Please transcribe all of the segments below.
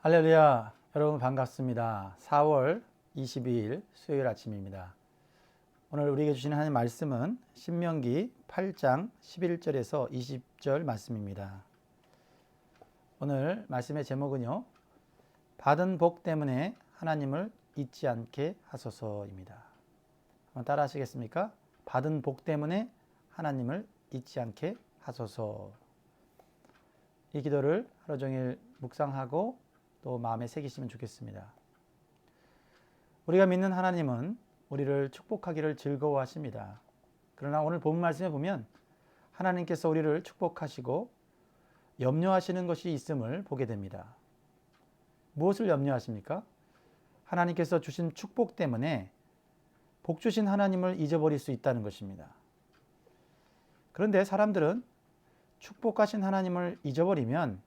할렐루야, 여러분 반갑습니다. 4월 22일 수요일 아침입니다. 오늘 우리에게 주시는 하나님 말씀은 신명기 8장 11절에서 20절 말씀입니다. 오늘 말씀의 제목은요, 받은 복 때문에 하나님을 잊지 않게 하소서입니다. 한번 따라 하시겠습니까? 받은 복 때문에 하나님을 잊지 않게 하소서. 이 기도를 하루 종일 묵상하고 또 마음에 새기시면 좋겠습니다. 우리가 믿는 하나님은 우리를 축복하기를 즐거워하십니다. 그러나 오늘 본 말씀에 보면 하나님께서 우리를 축복하시고 염려하시는 것이 있음을 보게 됩니다. 무엇을 염려하십니까? 하나님께서 주신 축복 때문에 복 주신 하나님을 잊어버릴 수 있다는 것입니다. 그런데 사람들은 축복하신 하나님을 잊어버리면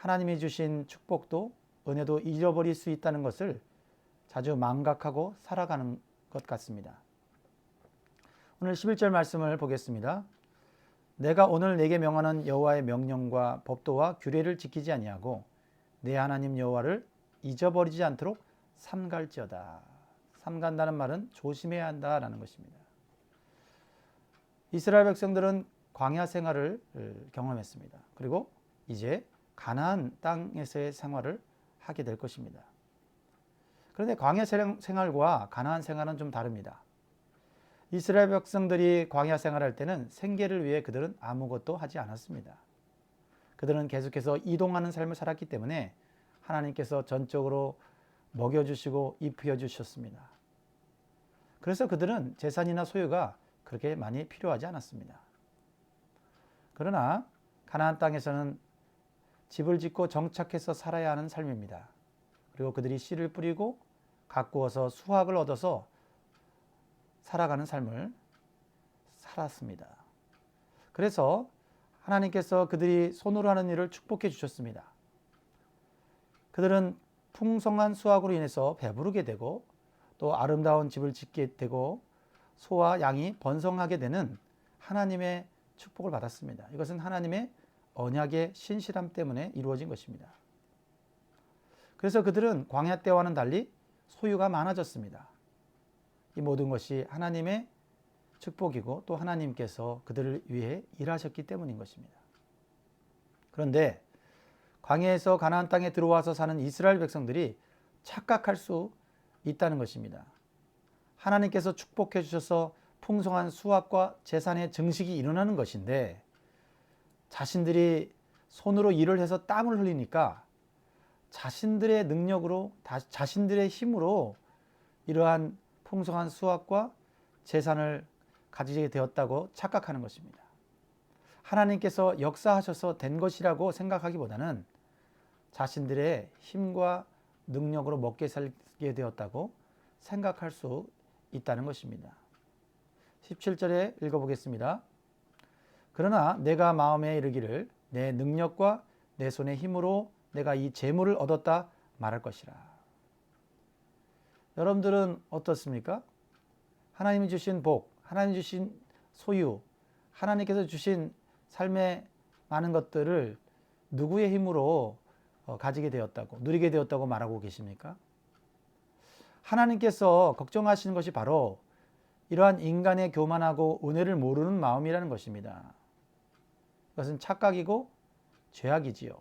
하나님이 주신 축복도 은혜도 잃어버릴 수 있다는 것을 자주 망각하고 살아가는 것 같습니다. 오늘 11절 말씀을 보겠습니다. 내가 오늘 내게 명하는 여호와의 명령과 법도와 규례를 지키지 아니하고 내 하나님 여호와를 잊어버리지 않도록 삼갈지어다. 삼간다는 말은 조심해야 한다라는 것입니다. 이스라엘 백성들은 광야 생활을 경험했습니다. 그리고 이제 가나안 땅에서의 생활을 하게 될 것입니다. 그런데 광야 생활과 가나안 생활은 좀 다릅니다. 이스라엘 백성들이 광야 생활할 때는 생계를 위해 그들은 아무것도 하지 않았습니다. 그들은 계속해서 이동하는 삶을 살았기 때문에 하나님께서 전적으로 먹여주시고 입혀주셨습니다. 그래서 그들은 재산이나 소유가 그렇게 많이 필요하지 않았습니다. 그러나 가나안 땅에서는 집을 짓고 정착해서 살아야 하는 삶입니다. 그리고 그들이 씨를 뿌리고 가꾸어서 수확을 얻어서 살아가는 삶을 살았습니다. 그래서 하나님께서 그들이 손으로 하는 일을 축복해 주셨습니다. 그들은 풍성한 수확으로 인해서 배부르게 되고 또 아름다운 집을 짓게 되고 소와 양이 번성하게 되는 하나님의 축복을 받았습니다. 이것은 하나님의 언약의 신실함 때문에 이루어진 것입니다. 그래서 그들은 광야 때와는 달리 소유가 많아졌습니다. 이 모든 것이 하나님의 축복이고 또 하나님께서 그들을 위해 일하셨기 때문인 것입니다. 그런데 광야에서 가나안 땅에 들어와서 사는 이스라엘 백성들이 착각할 수 있다는 것입니다. 하나님께서 축복해 주셔서 풍성한 수확과 재산의 증식이 일어나는 것인데 자신들이 손으로 일을 해서 땀을 흘리니까 자신들의 능력으로, 자신들의 힘으로 이러한 풍성한 수확과 재산을 가지게 되었다고 착각하는 것입니다. 하나님께서 역사하셔서 된 것이라고 생각하기보다는 자신들의 힘과 능력으로 먹게 살게 되었다고 생각할 수 있다는 것입니다. 17절에 읽어보겠습니다. 그러나 내가 마음에 이르기를 내 능력과 내 손의 힘으로 내가 이 재물을 얻었다 말할 것이라. 여러분들은 어떻습니까? 하나님이 주신 복, 하나님이 주신 소유, 하나님께서 주신 삶의 많은 것들을 누구의 힘으로 가지게 되었다고, 누리게 되었다고 말하고 계십니까? 하나님께서 걱정하시는 것이 바로 이러한 인간의 교만하고 은혜를 모르는 마음이라는 것입니다. 그것은 착각이고 죄악이지요.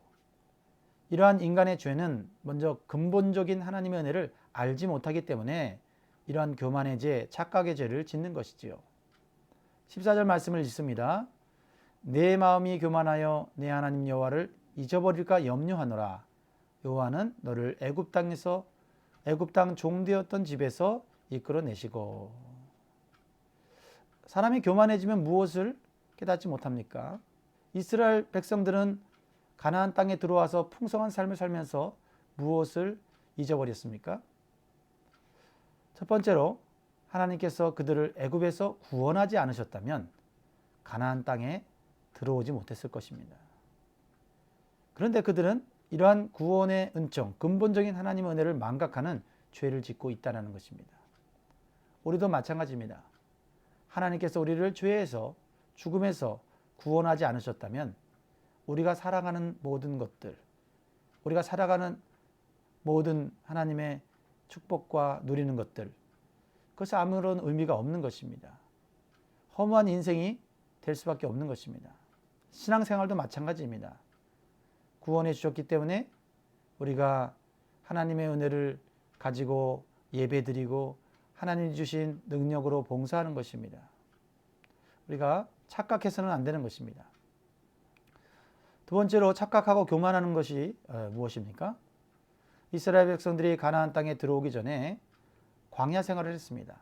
이러한 인간의 죄는 먼저 근본적인 하나님의 은혜를 알지 못하기 때문에 이러한 교만의 죄, 착각의 죄를 짓는 것이지요. 14절 말씀을 읽습니다. 내 마음이 교만하여 내 하나님 여호와를 잊어버릴까 염려하노라. 여호와는 너를 애굽 땅 종되었던 집에서 이끌어내시고. 사람이 교만해지면 무엇을 깨닫지 못합니까? 이스라엘 백성들은 가나안 땅에 들어와서 풍성한 삶을 살면서 무엇을 잊어버렸습니까? 첫 번째로 하나님께서 그들을 애굽에서 구원하지 않으셨다면 가나안 땅에 들어오지 못했을 것입니다. 그런데 그들은 이러한 구원의 은총, 근본적인 하나님의 은혜를 망각하는 죄를 짓고 있다는 것입니다. 우리도 마찬가지입니다. 하나님께서 우리를 죄에서, 죽음에서 구원하지 않으셨다면 우리가 살아가는 모든 것들, 우리가 살아가는 모든 하나님의 축복과 누리는 것들, 그것이 아무런 의미가 없는 것입니다. 허무한 인생이 될 수밖에 없는 것입니다. 신앙생활도 마찬가지입니다. 구원해 주셨기 때문에 우리가 하나님의 은혜를 가지고 예배드리고 하나님이 주신 능력으로 봉사하는 것입니다. 우리가 착각해서는 안 되는 것입니다. 두 번째로 착각하고 교만하는 것이 무엇입니까? 이스라엘 백성들이 가나안 땅에 들어오기 전에 광야 생활을 했습니다.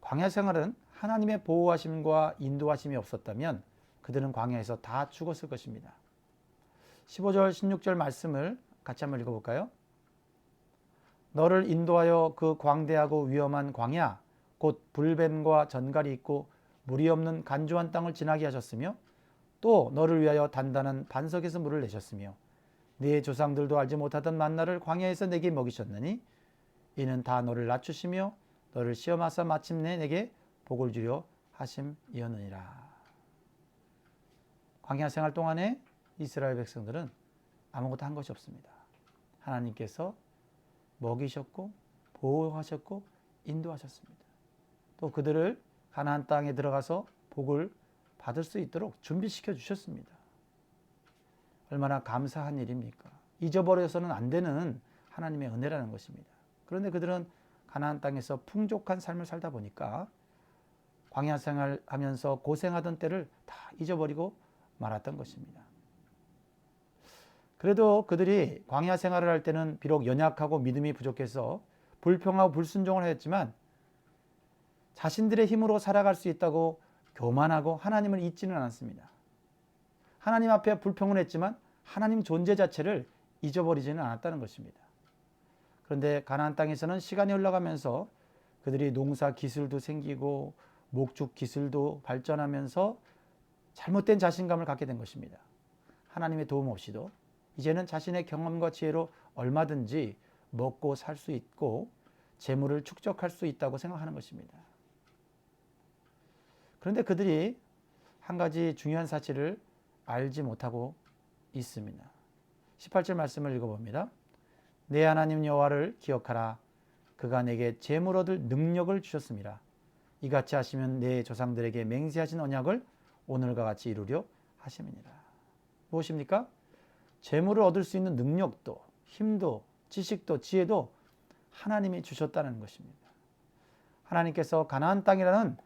광야 생활은 하나님의 보호하심과 인도하심이 없었다면 그들은 광야에서 다 죽었을 것입니다. 15절 16절 말씀을 같이 한번 읽어볼까요? 너를 인도하여 그 광대하고 위험한 광야 곧 불뱀과 전갈이 있고 물이 없는 간조한 땅을 지나게 하셨으며 또 너를 위하여 단단한 반석에서 물을 내셨으며 네 조상들도 알지 못하던 만나를 광야에서 내게 먹이셨느니 이는 다 너를 낮추시며 너를 시험하사 마침내 내게 복을 주려 하심이었느니라. 광야 생활 동안에 이스라엘 백성들은 아무것도 한 것이 없습니다. 하나님께서 먹이셨고 보호하셨고 인도하셨습니다. 또 그들을 가나안 땅에 들어가서 복을 받을 수 있도록 준비시켜 주셨습니다. 얼마나 감사한 일입니까? 잊어버려서는 안 되는 하나님의 은혜라는 것입니다. 그런데 그들은 가나안 땅에서 풍족한 삶을 살다 보니까 광야 생활하면서 고생하던 때를 다 잊어버리고 말았던 것입니다. 그래도 그들이 광야 생활을 할 때는 비록 연약하고 믿음이 부족해서 불평하고 불순종을 했지만 자신들의 힘으로 살아갈 수 있다고 교만하고 하나님을 잊지는 않았습니다. 하나님 앞에 불평을 했지만 하나님 존재 자체를 잊어버리지는 않았다는 것입니다. 그런데 가나안 땅에서는 시간이 흘러가면서 그들이 농사 기술도 생기고 목축 기술도 발전하면서 잘못된 자신감을 갖게 된 것입니다. 하나님의 도움 없이도 이제는 자신의 경험과 지혜로 얼마든지 먹고 살 수 있고 재물을 축적할 수 있다고 생각하는 것입니다. 그런데 그들이 한 가지 중요한 사실을 알지 못하고 있습니다. 18절 말씀을 읽어봅니다. 내 하나님 여호와를 기억하라. 그가 내게 재물 얻을 능력을 주셨습니다. 이같이 하시면 내 조상들에게 맹세하신 언약을 오늘과 같이 이루려 하심이니라. 무엇입니까? 재물을 얻을 수 있는 능력도 힘도 지식도 지혜도 하나님이 주셨다는 것입니다. 하나님께서 가나안 땅이라는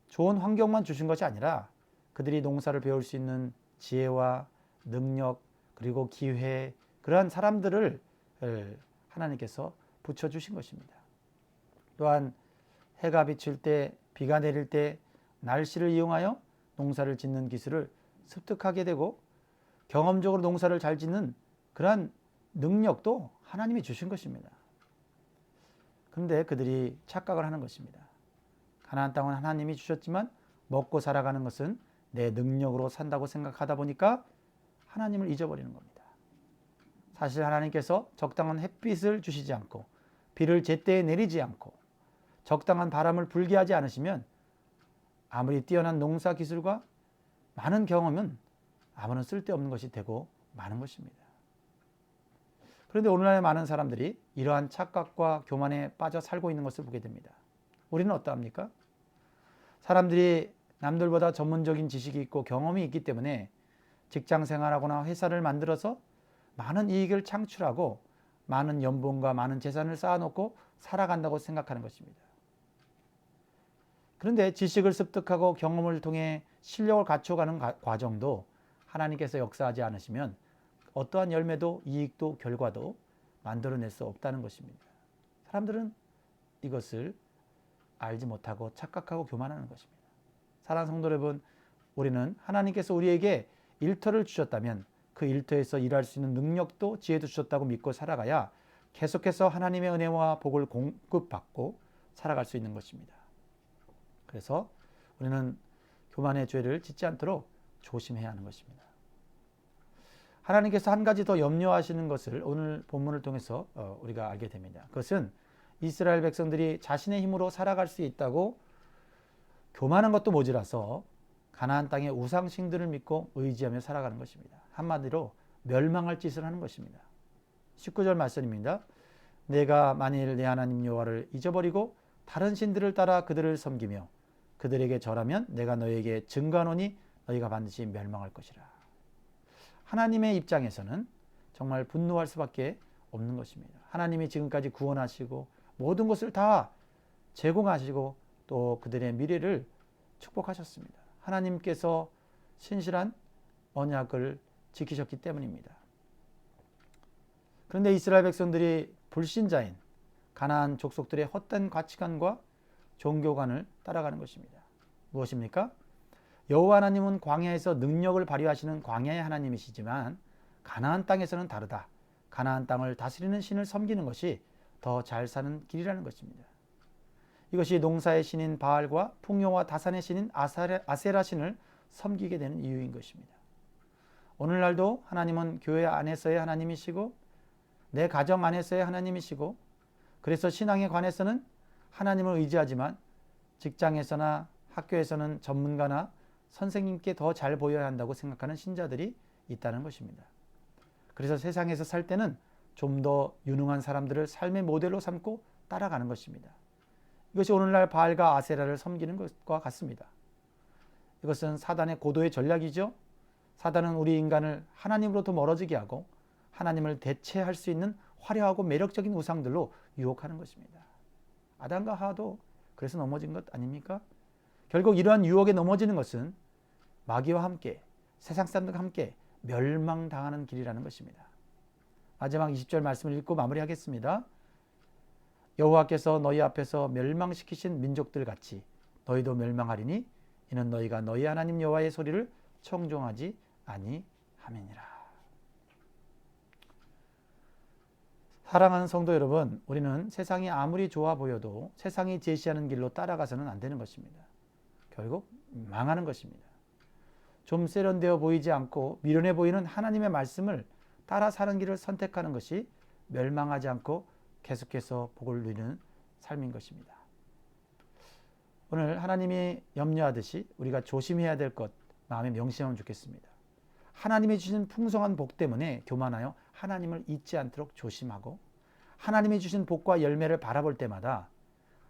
좋은 환경만 주신 것이 아니라 그들이 농사를 배울 수 있는 지혜와 능력 그리고 기회 그러한 사람들을 하나님께서 붙여주신 것입니다. 또한 해가 비칠 때 비가 내릴 때 날씨를 이용하여 농사를 짓는 기술을 습득하게 되고 경험적으로 농사를 잘 짓는 그러한 능력도 하나님이 주신 것입니다. 그런데 그들이 착각을 하는 것입니다. 가나안 땅은 하나님이 주셨지만 먹고 살아가는 것은 내 능력으로 산다고 생각하다 보니까 하나님을 잊어버리는 겁니다. 사실 하나님께서 적당한 햇빛을 주시지 않고 비를 제때에 내리지 않고 적당한 바람을 불게 하지 않으시면 아무리 뛰어난 농사 기술과 많은 경험은 아무런 쓸데없는 것이 되고 마는 것입니다. 그런데 오늘날의 많은 사람들이 이러한 착각과 교만에 빠져 살고 있는 것을 보게 됩니다. 우리는 어떠합니까? 사람들이 남들보다 전문적인 지식이 있고 경험이 있기 때문에 직장 생활하거나 회사를 만들어서 많은 이익을 창출하고 많은 연봉과 많은 재산을 쌓아놓고 살아간다고 생각하는 것입니다. 그런데 지식을 습득하고 경험을 통해 실력을 갖춰가는 과정도 하나님께서 역사하지 않으시면 어떠한 열매도 이익도 결과도 만들어낼 수 없다는 것입니다. 사람들은 이것을 알지 못하고 착각하고 교만하는 것입니다. 사랑하는 성도 여러분, 우리는 하나님께서 우리에게 일터를 주셨다면 그 일터에서 일할 수 있는 능력도 지혜도 주셨다고 믿고 살아가야 계속해서 하나님의 은혜와 복을 공급받고 살아갈 수 있는 것입니다. 그래서 우리는 교만의 죄를 짓지 않도록 조심해야 하는 것입니다. 하나님께서 한 가지 더 염려하시는 것을 오늘 본문을 통해서 우리가 알게 됩니다. 그것은 이스라엘 백성들이 자신의 힘으로 살아갈 수 있다고 교만한 것도 모자라서 가나안 땅의 우상신들을 믿고 의지하며 살아가는 것입니다. 한마디로 멸망할 짓을 하는 것입니다. 19절 말씀입니다. 내가 만일 내 하나님 여호와를 잊어버리고 다른 신들을 따라 그들을 섬기며 그들에게 절하면 내가 너에게 증거하노니 너희가 반드시 멸망할 것이라. 하나님의 입장에서는 정말 분노할 수밖에 없는 것입니다. 하나님이 지금까지 구원하시고 모든 것을 다 제공하시고 또 그들의 미래를 축복하셨습니다. 하나님께서 신실한 언약을 지키셨기 때문입니다. 그런데 이스라엘 백성들이 불신자인 가나안 족속들의 헛된 가치관과 종교관을 따라가는 것입니다. 무엇입니까? 여호와 하나님은 광야에서 능력을 발휘하시는 광야의 하나님이시지만 가나안 땅에서는 다르다. 가나안 땅을 다스리는 신을 섬기는 것이 더 잘 사는 길이라는 것입니다. 이것이 농사의 신인 바알과 풍요와 다산의 신인 아세라 신을 섬기게 되는 이유인 것입니다. 오늘날도 하나님은 교회 안에서의 하나님이시고 내 가정 안에서의 하나님이시고 그래서 신앙에 관해서는 하나님을 의지하지만 직장에서나 학교에서는 전문가나 선생님께 더 잘 보여야 한다고 생각하는 신자들이 있다는 것입니다. 그래서 세상에서 살 때는 좀 더 유능한 사람들을 삶의 모델로 삼고 따라가는 것입니다. 이것이 오늘날 바알과 아세라를 섬기는 것과 같습니다. 이것은 사단의 고도의 전략이죠. 사단은 우리 인간을 하나님으로부터 멀어지게 하고 하나님을 대체할 수 있는 화려하고 매력적인 우상들로 유혹하는 것입니다. 아담과 하와도 그래서 넘어진 것 아닙니까? 결국 이러한 유혹에 넘어지는 것은 마귀와 함께 세상 사람들과 함께 멸망당하는 길이라는 것입니다. 마지막 20절 말씀을 읽고 마무리하겠습니다. 여호와께서 너희 앞에서 멸망시키신 민족들 같이 너희도 멸망하리니 이는 너희가 너희 하나님 여호와의 소리를 청종하지 아니함이니라. 사랑하는 성도 여러분, 우리는 세상이 아무리 좋아 보여도 세상이 제시하는 길로 따라가서는 안 되는 것입니다. 결국 망하는 것입니다. 좀 세련되어 보이지 않고 미련해 보이는 하나님의 말씀을 따라 사는 길을 선택하는 것이 멸망하지 않고 계속해서 복을 누리는 삶인 것입니다. 오늘 하나님이 염려하듯이 우리가 조심해야 될 것 마음에 명심하면 좋겠습니다. 하나님이 주신 풍성한 복 때문에 교만하여 하나님을 잊지 않도록 조심하고 하나님이 주신 복과 열매를 바라볼 때마다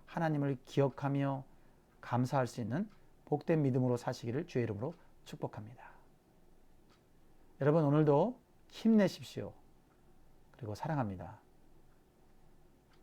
하나님을 기억하며 감사할 수 있는 복된 믿음으로 사시기를 주의 이름으로 축복합니다. 여러분 오늘도 힘내십시오. 그리고 사랑합니다.